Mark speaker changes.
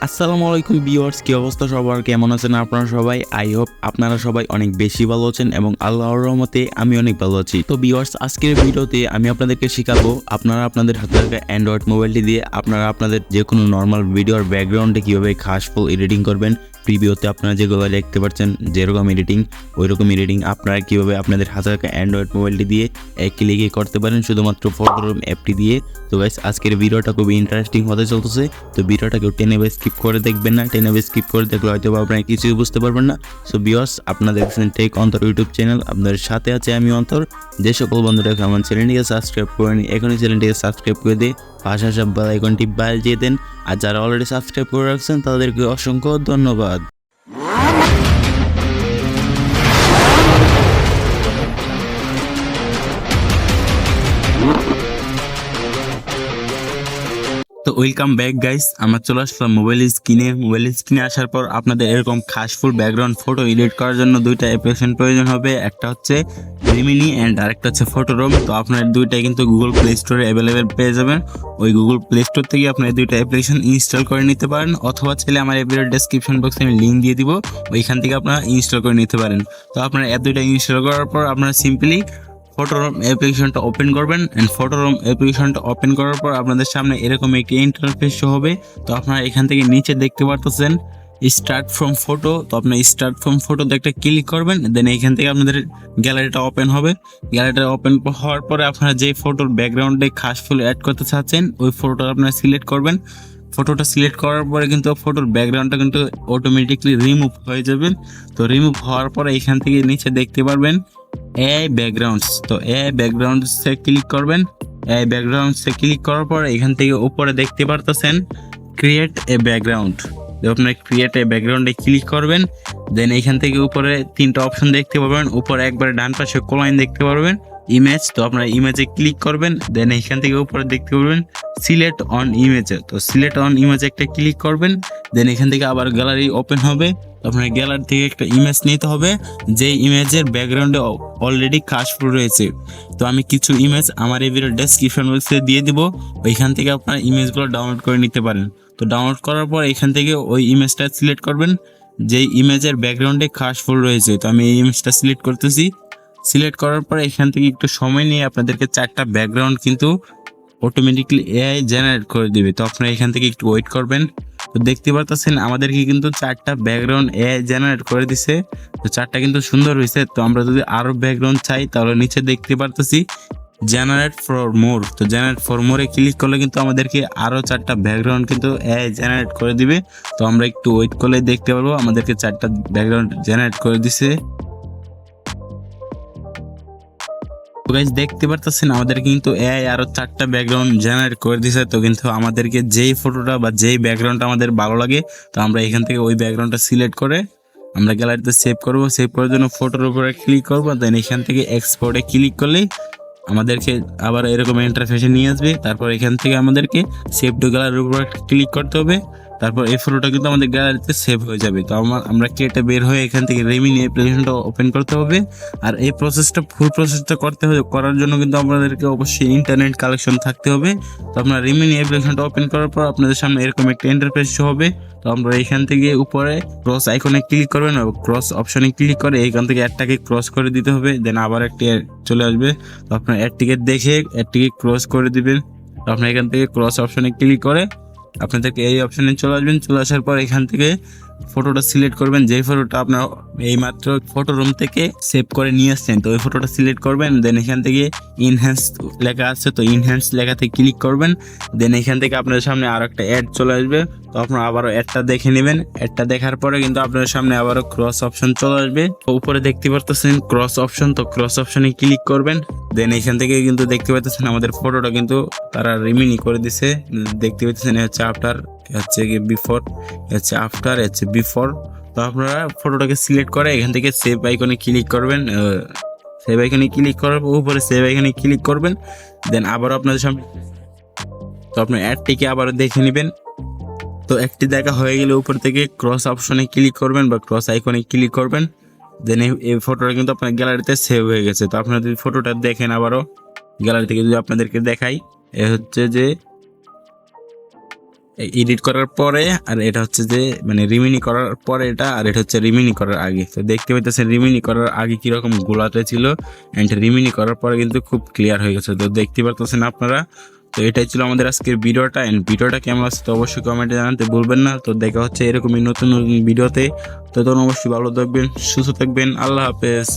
Speaker 1: আসসালামু আলাইকুম ভিউয়ার্স, কি অবস্থা সবার? কেমন আছেন আপনারা সবাই? আই হোপ আপনারা সবাই অনেক বেশি ভালো আছেন এবং আল্লাহর রহমতে আমি অনেক ভালো আছি। তো ভিউয়ার্স, আজকের ভিডিওতে আমি আপনাদেরকে শেখাবো আপনারা আপনাদের হাতে থাকা অ্যান্ড্রয়েড মোবাইলটি দিয়ে আপনারা আপনাদের যে কোনো নর্মাল ভিডিওর ব্যাকগ্রাউন্ডে কীভাবে খাসফুল এডিটিং করবেন। প্রিভিউতে আপনারা যেগুলো দেখতে পাচ্ছেন যেরকম এডিটিং, ওই রকম এডিটিং আপনারা কীভাবে আপনাদের হাতে থাকা অ্যান্ড্রয়েড মোবাইলটি দিয়ে এক ক্লিকে করতে পারেন শুধুমাত্র ফটোরুম অ্যাপটি দিয়ে। তো গাইস, আজকের ভিডিওটা খুবই ইন্টারেস্টিং হতে চলতেছে। তো ভিডিওটা কেউ টেনে স্কিপ করে দেখবেন না, টেনে স্কিপ করে দেখলে হয়তো আপনারা কিছুই বুঝতে পারবেন না। সো ভিউয়ার্স, আপনারা দেখছেন টেক অন্তর ইউটিউব চ্যানেল, আপনাদের সাথে আছে আমি অন্তর। যে সকল বন্ধুরা আমার চ্যানেলটিকে সাবস্ক্রাইব করেনি এখনই চ্যানেলটিকে সাবস্ক্রাইব করে দিয়ে পাশে আসা বেল আইকনটি বাজিয়ে দেন। আর যারা অলরেডি সাবস্ক্রাইব করে রাখছেন তাদেরকে অসংখ্য ধন্যবাদ। তো ওয়েলকাম ব্যাক গাইস, আমরা চলে আসলাম মোবাইল স্ক্রিনে আসার পর আপনাদের এরকম খাসফুল ব্যাকগ্রাউন্ড ফটো এডিট করার জন্য দুইটা অ্যাপ্লিকেশন প্রয়োজন হবে। একটা হচ্ছে রিমিনি অ্যান্ড আরেকটা হচ্ছে ফটোরুম। তো আপনার দুইটাই কিন্তু গুগল প্লে স্টোরে অ্যাভেলেবেল পেয়ে যাবেন। ওই গুগল প্লে স্টোর থেকে আপনার দুইটা অ্যাপ্লিকেশন ইনস্টল করে নিতে পারেন, অথবা চাইলে আমার এই ভিডিওর ডেসক্রিপশন বক্সে আমি লিঙ্ক দিয়ে দিব, ওইখান থেকে আপনারা ইনস্টল করে নিতে পারেন। তো আপনারা অ্যাপ দুইটা ইনস্টল করার পর আপনারা সিম্পলি ফটোরুম অ্যাপ্লিকেশনটা ওপেন করবেন। এন্ড ফটোরুম অ্যাপ্লিকেশনটা ওপেন করার পর আপনাদের সামনে এরকম একটি ইন্টারফেস শো হবে। তো আপনারা এখান থেকে নিচে দেখতে পারতেছেন স্টার্ট ফ্রম ফটো। তো আপনার স্টার্ট ফ্রম ফটোতে একটা ক্লিক করবেন, দেন এখান থেকে আপনাদের গ্যালারিটা ওপেন হবে। গ্যালারিটা ওপেন হওয়ার পরে আপনারা যে ফটোর ব্যাকগ্রাউন্ডে খাসফুল অ্যাড করতে চাচ্ছেন ওই ফটোটা আপনারা সিলেক্ট করবেন। ফটোটা সিলেক্ট করার পরে কিন্তু ফটোর ব্যাকগ্রাউন্ডটা কিন্তু অটোমেটিকলি রিমুভ হয়ে যাবে। তো রিমুভ হওয়ার পরে এখান থেকে নিচে দেখতে পারবেন এআই ব্যাকগ্রাউন্ডস। তো এআই ব্যাকগ্রাউন্ডসে ক্লিক করবেন। এআই ব্যাকগ্রাউন্ডসে ক্লিক করার পর এখান থেকে উপরে দেখতে পারতেছেন ক্রিয়েট এ ব্যাকগ্রাউন্ড। তো আপনি ক্রিয়েট এ ব্যাকগ্রাউন্ডে ক্লিক করবেন। দেন এখান থেকে উপরে তিনটা অপশন দেখতে পাবেন, উপরে একবারে ডান পাশে কোলাইন দেখতে পারবেন ইমেজ। তো আপনারা ইমেজে ক্লিক করবেন। দেন এখান থেকে উপরে দেখতে পারবেন সিলেক্ট অন ইমেজে। তো সিলেক্ট অন ইমেজে একটা ক্লিক করবেন। দেন এখান থেকে আবার গ্যালারি ওপেন হবে। আপনার গ্যালারি থেকে একটা ইমেজ নিতে হবে, যে ইমেজের ব্যাকগ্রাউন্ডে অলরেডি খাসফুল রয়েছে। তো আমি কিছু ইমেজ আমার এই ভিডিও ডেসক্রিপশন বক্সে দিয়ে দিব, ওইখান থেকে আপনারা ইমেজগুলো ডাউনলোড করে নিতে পারেন। তো ডাউনলোড করার পর এখান থেকে ওই ইমেজটা সিলেক্ট করবেন যেই ইমেজের ব্যাকগ্রাউন্ডে খাসফুল রয়েছে। তো আমি এই ইমেজটা সিলেক্ট করতেছি। সিলেক্ট করার পর এখান থেকে একটু সময় নিয়ে আপনাদেরকে চারটা ব্যাকগ্রাউন্ড কিন্তু অটোমেটিকলি এআই জেনারেট করে দিবে। তো আপনারা এখান থেকে একটু ওয়েট করবেন। তো দেখতে পারতেছেন আমাদেরকে কিন্তু চারটা ব্যাকগ্রাউন্ড এআই জেনারেট করে দিছে। তো চারটা কিন্তু সুন্দর হয়েছে। তো আমরা যদি আরো ব্যাকগ্রাউন্ড চাই তাহলে নিচে দেখতে পারতেছি জেনারেট ফর মোর। তো জেনারেট ফর মোরে ক্লিক করলে কিন্তু আমাদেরকে আরো চারটা ব্যাকগ্রাউন্ড কিন্তু এআই জেনারেট করে দিবে। তো আমরা একটু ওয়েট করলে দেখতে পারবো আমাদেরকে চারটা ব্যাকগ্রাউন্ড জেনারেট করে দিছে। তো গাইস, দেখতে পারতেছেন আমাদের কিন্তু এআই আরো চারটা ব্যাকগ্রাউন্ড জেনারেট করে দিছে। তো কিন্তু আমাদেরকে যেই ফটোটা বা যেই ব্যাকগ্রাউন্ডটা আমাদের ভালো লাগে তো আমরা এখান থেকে ওই ব্যাকগ্রাউন্ডটা সিলেক্ট করে আমরা গ্যালারিতে সেভ করব। সেভ করার জন্য ফটোর উপরে ক্লিক করব। দেন এখান থেকে এক্সপোর্টে ক্লিক করলেই আমাদেরকে আবার এরকম ইন্টারফেসে নিয়ে আসবে। তারপর এখান থেকে আমাদেরকে সেভ টু গ্যালারির উপরে ক্লিক করতে হবে। তারপর এই ফটোটা কিন্তু আমাদের গ্যালারিতে সেভ হয়ে যাবে। তো আমরা কেটে বের হয়ে এখান থেকে রিমিনি অ্যাপ্লিকেশনটা ওপেন করতে হবে। আর এই ফুল প্রসেসটা করার জন্য কিন্তু আমাদেরকে অবশ্যই ইন্টারনেট কালেকশন থাকতে হবে। তো আপনার রিমিনি অ্যাপ্লিকেশনটা ওপেন করার পর আপনাদের সামনে এরকম একটা ইন্টারফেস শো হবে। তো আমরা এখান থেকে উপরে ক্রস আইকনে ক্লিক করবেন, ক্রস অপশনে ক্লিক করে এখান থেকে অ্যাডটাকে ক্রস করে দিতে হবে। দেন আবার একটি চলে আসবে। তো আপনার অ্যাডটিকে দেখে অ্যাডটিকে ক্রস করে দিবেন। তো আপনার এখান থেকে ক্রস অপশনে ক্লিক করে আপনাদেরকে এই অপশনে চলে আসবেন। চলে আসার পর এখান থেকে ফটোটা সিলেক্ট করবেন, যেই ফটোটা আপনার এইমাত্র ফটোরুম থেকে সেভ করে নিয়ে আসছেন। তো ওই ফটোটা সিলেক্ট করবেন। দেন এখান থেকে ইনহ্যান্স লেখা আছে, তো ইনহ্যান্স লেখাতে ক্লিক করবেন। দেন এখান থেকে আপনাদের সামনে আরো একটা অ্যাড চলে আসবে। তো আপনারা আবারও অ্যাডটা দেখে নেবেন। অ্যাডটা দেখার পরে কিন্তু আপনাদের সামনে আবারও ক্রস অপশন চলে আসবে। তো উপরে দেখতে পারতেছেন ক্রস অপশন, তো ক্রস অপশনে ক্লিক করবেন। দেন এখান থেকে কিন্তু দেখতে পাচ্ছেন আমাদের ফটোটা কিন্তু তারা রিমিনি করে দিছে। দেখতে পাচ্ছেন হচ্ছে আফটার, হচ্ছে বিফোর, হচ্ছে আফটার, হচ্ছে বিফোর। তো আপনারা ফটোটাকে সিলেক্ট করে এখান থেকে সেভ আইকনে ক্লিক করবেন। সেভ আইকনে ক্লিক করার উপরে সেভ আইকনে ক্লিক করবেন। দেন আবারও আপনাদের সামনে তো আপনার অ্যাডটিকে আবারও দেখে নেবেন। তো একটি দেখা হয়ে গেলে উপর থেকে ক্রস অপশনে ক্লিক করবেন বা ক্রস আইকনে ক্লিক করবেন। দেন এই ফটোটা কিন্তু আপনার গ্যালারিতে সেভ হয়ে গেছে। তো আপনারা যদি ফটোটা দেখেন আবারও গ্যালারি থেকে যদি আপনাদেরকে দেখাই, এ হচ্ছে যে এডিট করার পরে, আর এটা হচ্ছে যে মানে রিমিনি করার পরে এটা, আর এটা হচ্ছে রিমিনি করার আগে। তো দেখতে পাইতেছেন রিমিনি করার আগে কিরকম গোলাতে ছিল, অ্যান্ড রিমিনি করার পরে কিন্তু খুব ক্লিয়ার হয়ে গেছে। তো দেখতে পারতেছেন আপনারা। তো এটাই ছিল আমাদের আজকের ভিডিওটা, অ্যান্ড ভিডিওটা কেমন আছে তো অবশ্যই কমেন্টে জানাতে ভুলবেন না। তো দেখা হচ্ছে এরকমই নতুন নতুন ভিডিওতে। তো তখন অবশ্যই ভালো থাকবেন, সুস্থ থাকবেন, আল্লাহ হাফেজ।